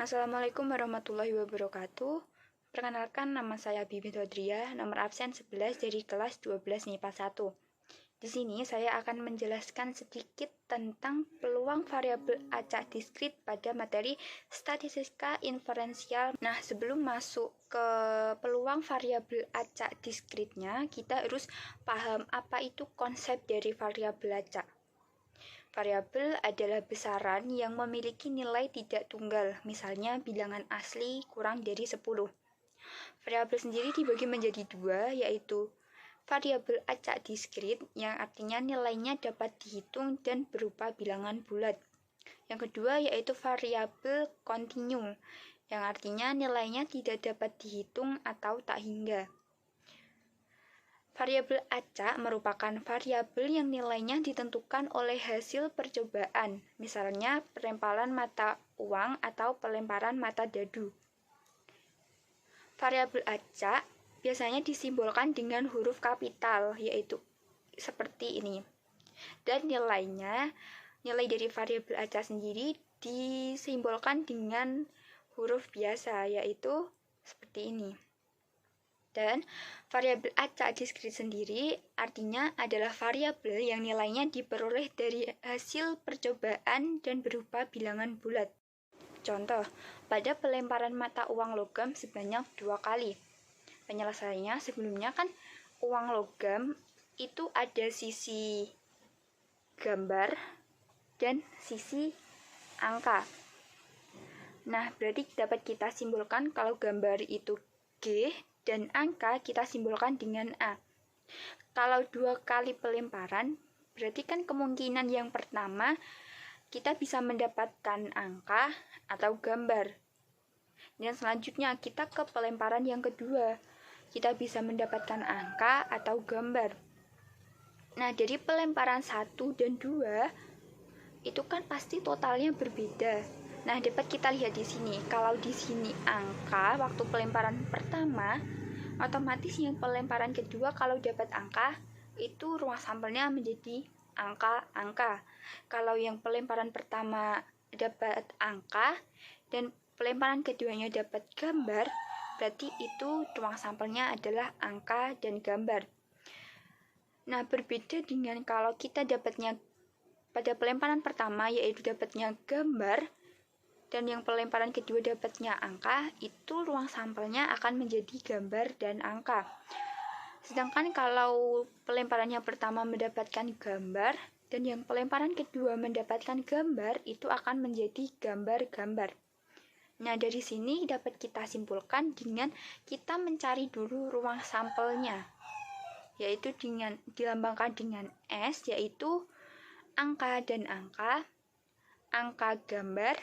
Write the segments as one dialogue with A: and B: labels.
A: Assalamualaikum warahmatullahi wabarakatuh. Perkenalkan, nama saya Bibi Dodria, nomor absen 11 dari kelas 12 MIPA 1. Di sini saya akan menjelaskan sedikit tentang peluang variabel acak diskrit pada materi statistika inferensial. Nah, sebelum masuk ke peluang variabel acak diskritnya, kita harus paham apa itu konsep dari variabel acak. Variabel adalah besaran yang memiliki nilai tidak tunggal, misalnya bilangan asli kurang dari 10. Variabel sendiri dibagi menjadi dua, yaitu variabel acak diskrit yang artinya nilainya dapat dihitung dan berupa bilangan bulat. Yang kedua yaitu variabel kontinu yang artinya nilainya tidak dapat dihitung atau tak hingga. Variabel acak merupakan variabel yang nilainya ditentukan oleh hasil percobaan, misalnya pelemparan mata uang atau pelemparan mata dadu. Variabel acak biasanya disimbolkan dengan huruf kapital, yaitu seperti ini. Dan nilai dari variabel acak sendiri disimbolkan dengan huruf biasa, yaitu seperti ini. Dan variabel acak diskrit sendiri artinya adalah variabel yang nilainya diperoleh dari hasil percobaan dan berupa bilangan bulat. Contoh, pada pelemparan mata uang logam sebanyak 2 kali. Penyelesaiannya sebelumnya kan uang logam itu ada sisi gambar dan sisi angka. Nah, berarti dapat kita simpulkan kalau gambar itu G dan angka kita simbolkan dengan A. Kalau 2 kali pelemparan, berarti kan kemungkinan yang pertama kita bisa mendapatkan angka atau gambar. Dan selanjutnya kita ke pelemparan yang kedua, kita bisa mendapatkan angka atau gambar. Nah, dari pelemparan 1 dan 2 itu kan pasti totalnya berbeda. Nah, dapat kita lihat di sini. Kalau di sini angka waktu pelemparan pertama, otomatis yang pelemparan kedua kalau dapat angka, itu ruang sampelnya menjadi angka-angka. Kalau yang pelemparan pertama dapat angka dan pelemparan keduanya dapat gambar, berarti itu ruang sampelnya adalah angka dan gambar. Nah, berbeda dengan kalau kita dapatnya pada pelemparan pertama, yaitu dapatnya gambar, dan yang pelemparan kedua dapatnya angka, itu ruang sampelnya akan menjadi gambar dan angka. Sedangkan kalau pelemparan yang pertama mendapatkan gambar, dan yang pelemparan kedua mendapatkan gambar, itu akan menjadi gambar-gambar. Nah, dari sini dapat kita simpulkan dengan kita mencari dulu ruang sampelnya, yaitu dengan dilambangkan dengan S, yaitu angka dan angka gambar,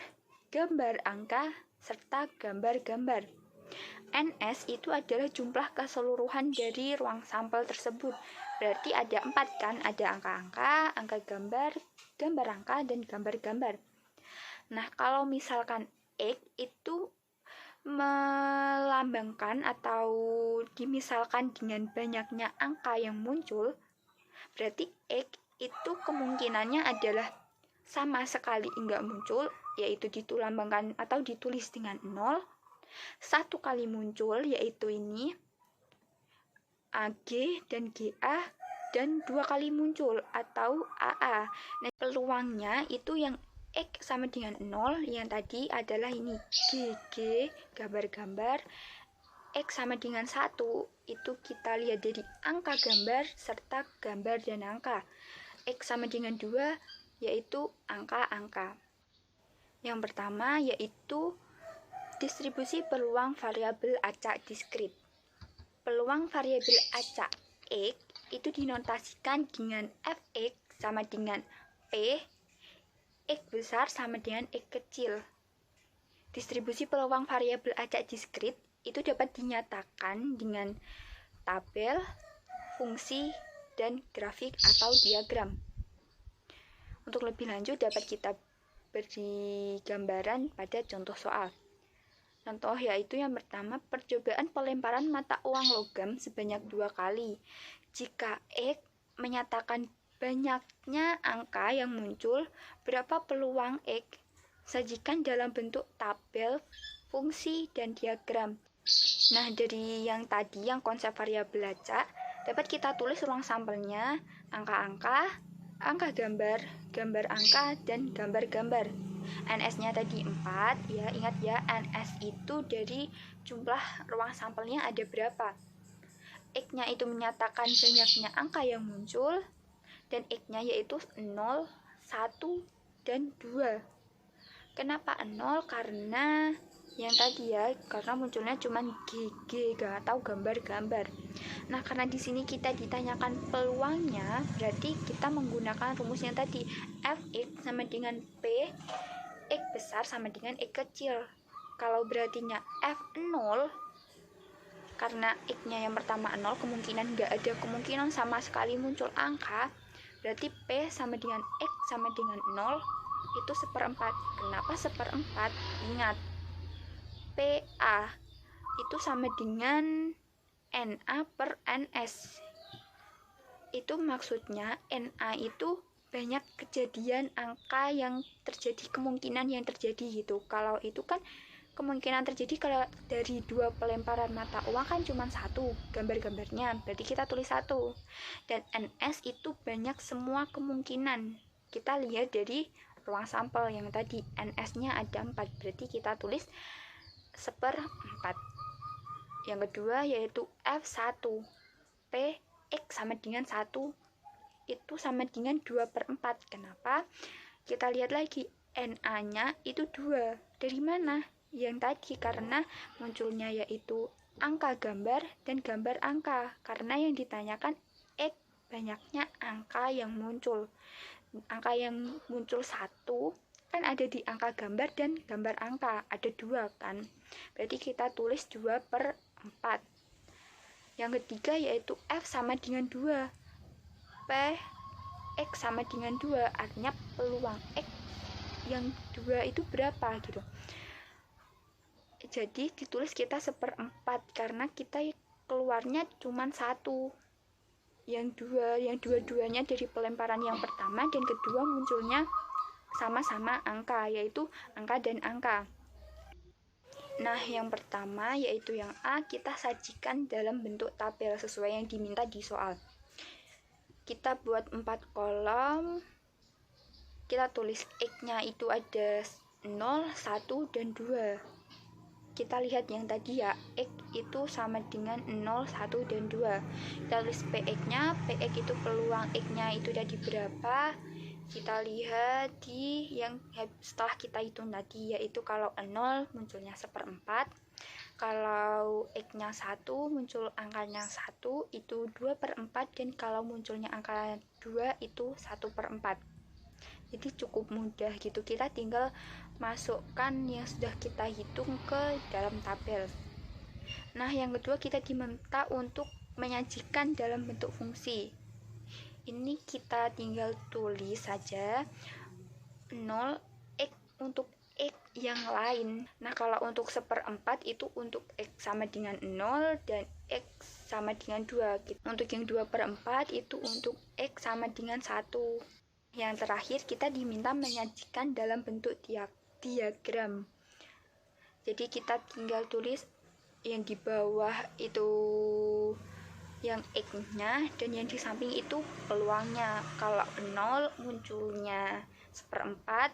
A: gambar angka, serta gambar-gambar. NS itu adalah jumlah keseluruhan dari ruang sampel tersebut. Berarti ada 4 kan, ada angka-angka, angka gambar, gambar angka, dan gambar-gambar. Nah, kalau misalkan X itu melambangkan atau dimisalkan dengan banyaknya angka yang muncul, berarti X itu kemungkinannya adalah sama sekali enggak muncul, yaitu dilambangkan atau ditulis dengan 0, 1 kali muncul, yaitu ini AG dan GA, dan 2 kali muncul atau AA. Nah, peluangnya itu yang X sama dengan 0, yang tadi adalah ini GG, gambar-gambar. X sama dengan 1, itu kita lihat dari angka gambar serta gambar dan angka. X sama dengan 2, yaitu angka-angka. Yang pertama yaitu distribusi peluang variabel acak diskrit. Peluang variabel acak X itu dinotasikan dengan Fx sama dengan P, X besar sama dengan X kecil. Distribusi peluang variabel acak diskrit itu dapat dinyatakan dengan tabel, fungsi, dan grafik atau diagram. Untuk lebih lanjut dapat kita beri gambaran pada contoh soal. Contoh yaitu yang pertama, percobaan pelemparan mata uang logam sebanyak 2 kali. Jika X menyatakan banyaknya angka yang muncul, berapa peluang X sajikan dalam bentuk tabel, fungsi, dan diagram. Nah, dari yang tadi, yang konsep variabel acak, dapat kita tulis ruang sampelnya, angka-angka, angka gambar, gambar angka, dan gambar-gambar. NS-nya tadi 4, ya ingat ya, NS itu dari jumlah ruang sampelnya ada berapa. X-nya itu menyatakan banyaknya angka yang muncul, dan X-nya yaitu 0, 1, dan 2. Kenapa 0? Karena yang tadi ya, karena munculnya cuma GG, atau gambar-gambar. Nah, karena di sini kita ditanyakan peluangnya, berarti kita menggunakan rumus yang tadi, Fx sama dengan P, X besar sama dengan X kecil. Kalau berartinya F0, karena X-nya yang pertama 0, kemungkinan nggak ada kemungkinan sama sekali muncul angka, berarti P sama dengan X sama dengan 0, itu 1/4. Kenapa 1/4? Ingat, PA itu sama dengan NA per NS. Itu maksudnya NA itu banyak kejadian angka yang terjadi, kemungkinan yang terjadi gitu. Kalau itu kan kemungkinan terjadi kalau dari 2 pelemparan mata uang kan cuma 1 gambar-gambarnya, berarti kita tulis 1. Dan NS itu banyak semua kemungkinan. Kita lihat dari ruang sampel yang tadi, NS-nya ada 4, berarti kita tulis 1/4. Yang kedua yaitu F1, P X sama dengan 1, itu sama dengan 2/4. Kenapa? Kita lihat lagi, NA-nya itu 2. Dari mana? Yang tadi, karena munculnya yaitu angka gambar dan gambar angka. Karena yang ditanyakan X, banyaknya angka yang muncul. Angka yang muncul 1 kan ada di angka gambar dan gambar angka, ada 2 kan, berarti kita tulis 2/4. Yang ketiga yaitu F sama dengan 2, P X sama dengan 2, artinya peluang X yang 2 itu berapa gitu. Jadi ditulis kita 1/4 karena kita keluarnya cuma 1. Yang dua-duanya dari pelemparan yang pertama dan kedua munculnya sama-sama angka, yaitu angka dan angka. Nah, yang pertama yaitu yang A, kita sajikan dalam bentuk tabel sesuai yang diminta di soal. Kita buat 4 kolom. Kita tulis X-nya itu ada 0, 1, dan 2. Kita lihat yang tadi ya, X itu sama dengan 0, 1, dan 2. Kita tulis PX-nya, PX itu peluang X-nya itu dari berapa. Kita lihat di yang setelah kita hitung tadi, yaitu kalau 0 munculnya 1/4, kalau X-nya 1 muncul angkanya 1 itu 2/4, dan kalau munculnya angka 2 itu 1/4. Jadi cukup mudah gitu, kita tinggal masukkan yang sudah kita hitung ke dalam tabel. Nah, yang kedua kita diminta untuk menyajikan dalam bentuk fungsi. Ini kita tinggal tulis saja 0 X untuk X yang lain. Nah, kalau untuk 1/4 itu untuk X sama dengan 0 dan X sama dengan 2. Untuk yang 2/4 itu untuk X sama dengan 1. Yang terakhir kita diminta menyajikan dalam bentuk diagram. Jadi kita tinggal tulis yang di bawah itu yang X-nya dan yang di samping itu peluangnya. Kalau 0 munculnya 1/4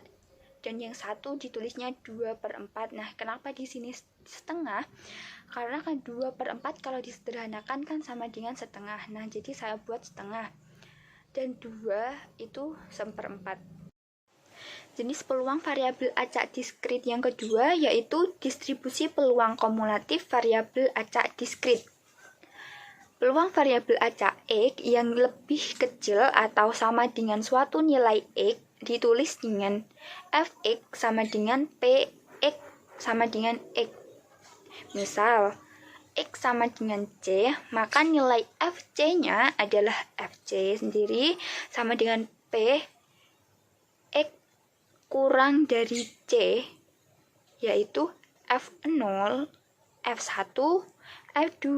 A: dan yang 1 ditulisnya 2/4. Nah, kenapa di sini setengah? Karena kan 2/4 kalau disederhanakan kan sama dengan setengah. Nah, jadi saya buat setengah. Dan 2 itu 1/4. Jenis peluang variabel acak diskrit yang kedua yaitu distribusi peluang kumulatif variabel acak diskrit. Peluang variabel acak X yang lebih kecil atau sama dengan suatu nilai X ditulis dengan Fx sama dengan Px sama dengan X. Misal, X sama dengan C, maka nilai Fc-nya adalah Fc sendiri sama dengan P X kurang dari C, yaitu F0, F1, F2,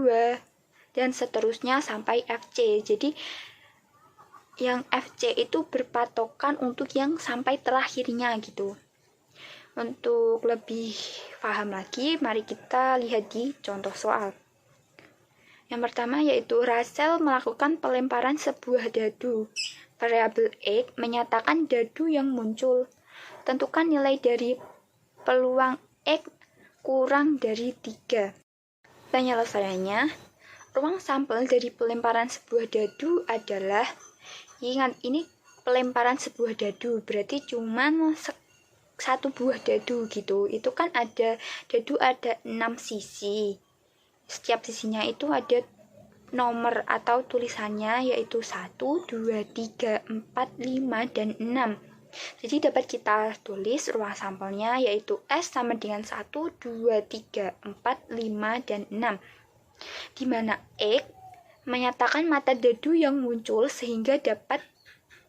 A: dan seterusnya sampai Fc. Jadi, yang Fc itu berpatokan untuk yang sampai terakhirnya gitu. Untuk lebih paham lagi, mari kita lihat di contoh soal. Yang pertama yaitu Russell melakukan pelemparan sebuah dadu. Variabel X menyatakan dadu yang muncul. Tentukan nilai dari peluang X kurang dari 3. Penyelesaiannya, ruang sampel dari pelemparan sebuah dadu adalah, ingat ini pelemparan sebuah dadu, berarti cuma satu buah dadu gitu. Itu kan ada dadu ada 6 sisi. Setiap sisinya itu ada nomor atau tulisannya yaitu 1, 2, 3, 4, 5, dan 6. Jadi dapat kita tulis ruang sampelnya yaitu S sama dengan 1, 2, 3, 4, 5, dan 6. Di mana X menyatakan mata dadu yang muncul sehingga dapat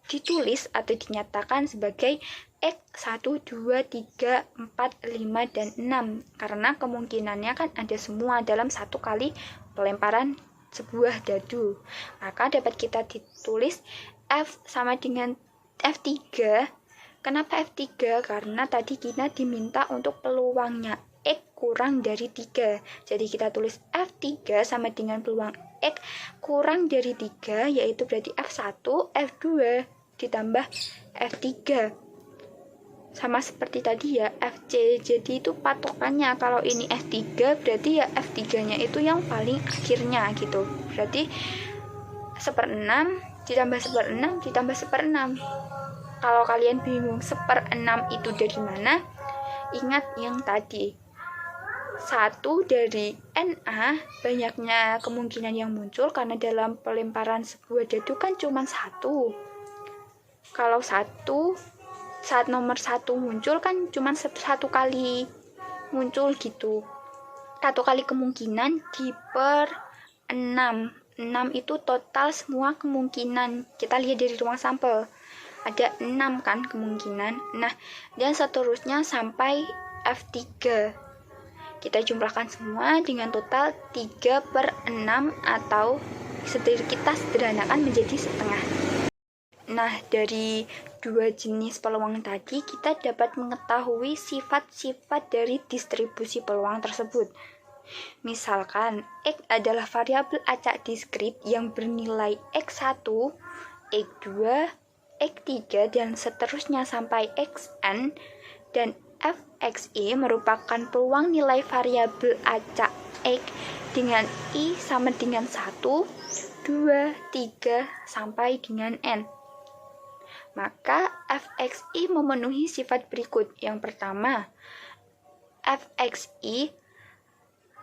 A: ditulis atau dinyatakan sebagai X 1, 2, 3, 4, 5, dan 6 karena kemungkinannya kan ada semua dalam satu kali pelemparan sebuah dadu. Maka dapat kita ditulis F sama dengan F3. Kenapa F3? Karena tadi kita diminta untuk peluangnya X kurang dari 3. Jadi kita tulis F3 sama dengan peluang X kurang dari 3, yaitu berarti F1, F2 ditambah F3. Sama seperti tadi ya, FC. Jadi itu patokannya. Kalau ini F3 berarti ya F3-nya itu yang paling akhirnya gitu. Berarti 1/6 ditambah 1/6 ditambah 1/6. Kalau kalian bingung 1/6 itu dari mana, ingat yang tadi. 1 dari NA, banyaknya kemungkinan yang muncul karena dalam pelemparan sebuah dadu kan cuma 1. Kalau 1 saat nomor 1 muncul kan cuma satu kali muncul gitu. 1 kali kemungkinan di per 6. 6 itu total semua kemungkinan. Kita lihat dari ruang sampel. Ada 6 kan kemungkinan. Nah, dan seterusnya sampai F3. Kita jumlahkan semua dengan total 3/6 atau kita sederhanakan menjadi setengah. Nah, dari dua jenis peluang tadi, kita dapat mengetahui sifat-sifat dari distribusi peluang tersebut. Misalkan, X adalah variabel acak diskrit yang bernilai X1, X2, X3, dan seterusnya sampai Xn, dan Fxi merupakan peluang nilai variabel acak X dengan I sama dengan 1, 2, 3, sampai dengan N. Maka Fxi memenuhi sifat berikut. Yang pertama, Fxi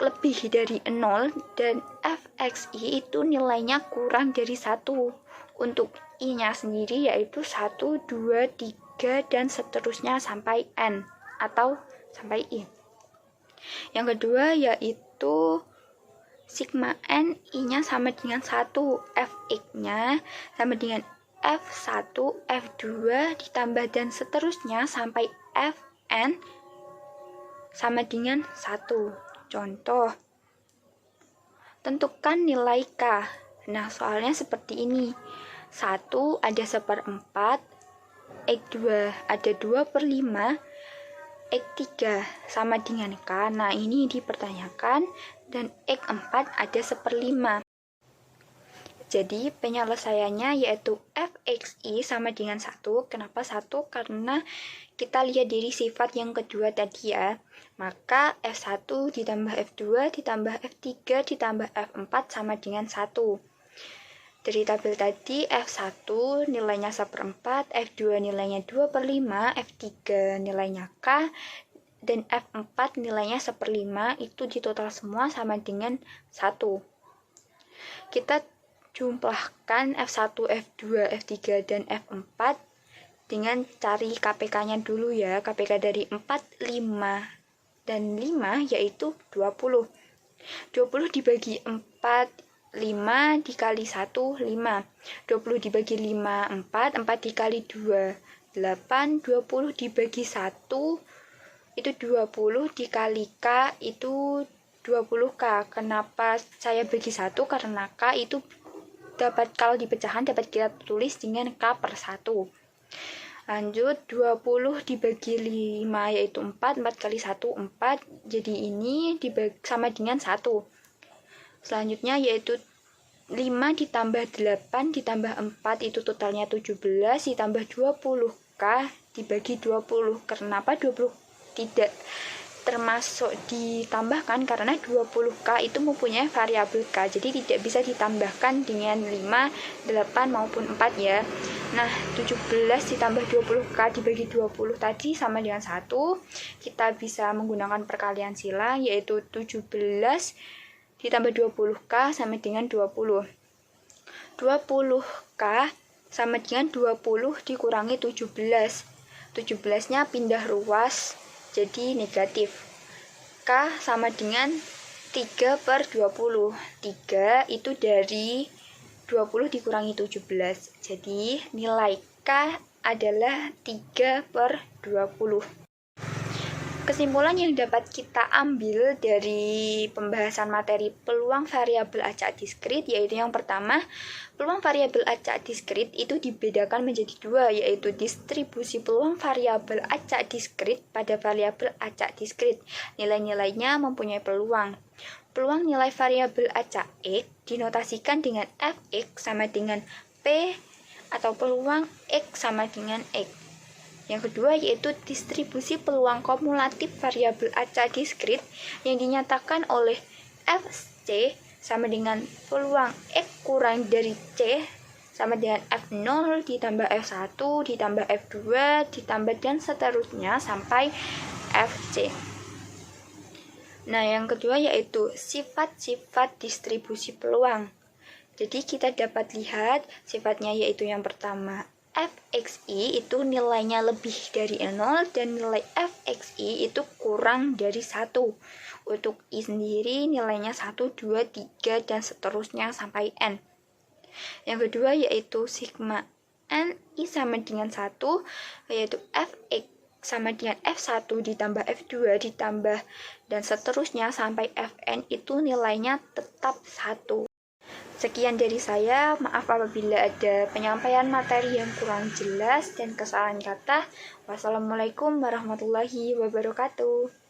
A: lebih dari 0 dan Fxi itu nilainya kurang dari 1. Untuk I-nya sendiri yaitu 1, 2, 3, dan seterusnya sampai N atau sampai I. Yang kedua yaitu sigma N, I-nya sama dengan 1, Fx-nya sama dengan F1, F2 ditambah dan seterusnya sampai Fn sama dengan 1. Contoh, tentukan nilai K. Nah, soalnya seperti ini. 1 ada 1/4, X2 ada 2/5, X3 sama dengan K. Nah, ini dipertanyakan, dan X4 ada 1/5. Jadi penyelesaiannya yaitu Fxi sama dengan 1. Kenapa 1? Karena kita lihat dari sifat yang kedua tadi ya. Maka F1 ditambah F2 ditambah F3 ditambah F4 sama dengan 1. Dari tabel tadi F1 nilainya 1/4, F2 nilainya 2/5, F3 nilainya K, dan F4 nilainya 1/5. Itu di total semua sama dengan 1. Kita jumlahkan F1, F2, F3, dan F4 dengan cari KPK-nya dulu ya. KPK dari 4, 5, dan 5 yaitu 20. 20 dibagi 4, 5 dikali 1, 5. 20 dibagi 5, 4. 4 dikali 2, 8. 20 dibagi 1, itu 20. Dikali K, itu 20K. Kenapa saya bagi 1? Karena K itu dapat, kalau di pecahan dapat kita tulis dengan K/1. Lanjut 20 dibagi 5 yaitu 4, 4 kali 1 4, jadi ini sama dengan 1. Selanjutnya yaitu 5 ditambah 8 ditambah 4 itu totalnya 17 ditambah 20k dibagi 20. Kenapa 20 tidak termasuk ditambahkan? Karena 20k itu mempunyai variabel k, jadi tidak bisa ditambahkan dengan 5, 8 maupun 4 ya. Nah 17 ditambah 20k dibagi 20 tadi sama dengan 1. Kita bisa menggunakan perkalian silang, yaitu 17 ditambah 20k sama dengan 20. 20k sama dengan 20 dikurangi 17. 17-nya pindah ruas jadi negatif. K sama dengan 3 per 20. 3 itu dari 20 dikurangi 17. Jadi nilai K adalah 3 per 20. Kesimpulan yang dapat kita ambil dari pembahasan materi peluang variabel acak diskrit yaitu yang pertama, peluang variabel acak diskrit itu dibedakan menjadi dua, yaitu distribusi peluang variabel acak diskrit pada variabel acak diskrit. Nilai-nilainya mempunyai peluang. Peluang nilai variabel acak X dinotasikan dengan Fx sama dengan P atau peluang X sama dengan X. Yang kedua yaitu distribusi peluang kumulatif variabel acak diskrit yang dinyatakan oleh Fc sama dengan peluang X kurang dari C sama dengan F0 ditambah F1 ditambah F2 ditambah dan seterusnya sampai Fc. Nah, yang kedua yaitu sifat-sifat distribusi peluang. Jadi kita dapat lihat sifatnya yaitu yang pertama, Fxi itu nilainya lebih dari 0 dan nilai Fxi itu kurang dari 1. Untuk I sendiri nilainya 1, 2, 3 dan seterusnya sampai N. Yang kedua yaitu sigma Ni sama dengan 1, yaitu Fx sama dengan F1 ditambah F2 ditambah dan seterusnya sampai Fn itu nilainya tetap 1. Sekian dari saya, maaf apabila ada penyampaian materi yang kurang jelas dan kesalahan kata. Wassalamualaikum warahmatullahi wabarakatuh.